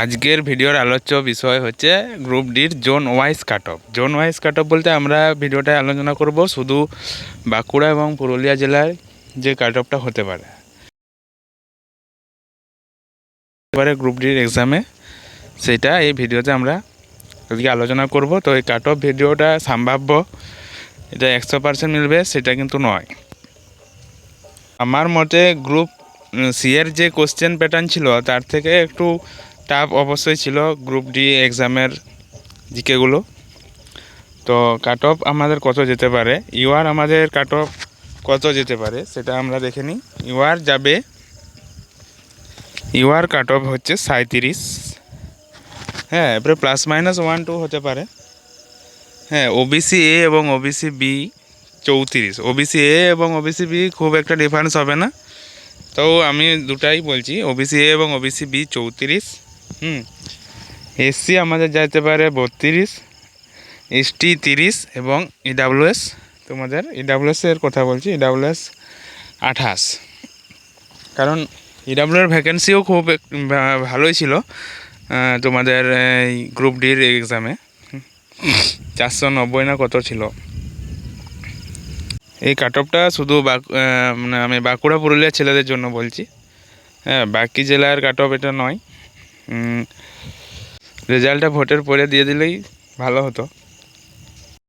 আজকের ভিডিওর আলোচ্য বিষয় হচ্ছে গ্রুপ ডির zone wise cut off. Zone wise cut off বলতে আমরা ভিডিওটায় আলোচনা করব শুধু বাঁকুড়া এবং পুরুলিয়া জেলার যে কাট অফটা হতে পারে এবারে গ্রুপ ডির এক্সামে, সেটা এই ভিডিওতে আমরা আজকে আলোচনা করব। তো এই কাট অফ ভিডিওটা সম্ভাব্য এটা 100% মিলবে সেটা কিন্তু নয়। আমার মতে গ্রুপ সি এর যে কোশ্চেন প্যাটার্ন ছিল তার থেকে একটু টাফ অবশ্যই ছিল গ্রুপ ডি এক্সামের জিকেগুলো। তো কাট অফ আমাদের কত যেতে পারে, ইউআর আমাদের কাট অফ কত যেতে পারে সেটা আমরা দেখে নিই। ইউআর যাবে, ইউআর কাট অফ হচ্ছে 37। হ্যাঁ, এবারে +-1-2 হতে পারে। হ্যাঁ, ওবিসি এ এবং ওবিসি বি 34। ওবিসি এ এবং ওবিসি বি খুব একটা ডিফারেন্স হবে না, তো আমি দুটাই বলছি, ওবিসি এ এবং ওবিসি বি 34। এসসি আমাদের যেতে পারে 32, এসটি 30 এবং ইডাব্লিউএস, তোমাদের ইডাব্লিউএস এর কথা বলছি, ইডাব্লিউএস 28। কারণ ইডাব্লিউএর ভ্যাকেন্সিও খুব ভালোই ছিল তোমাদের এই গ্রুপ ডির এক্সামে, 490 না কত ছিল। এই কাট অফটা শুধু মানে আমি বাঁকুড়া পুরুলিয়া ছেলেদের জন্য বলছি। হ্যাঁ, বাকি জেলার কাট অফ এটা নয়। রেজাল্টটা ভোটের পরে দিয়ে দিলেই ভালো হতো।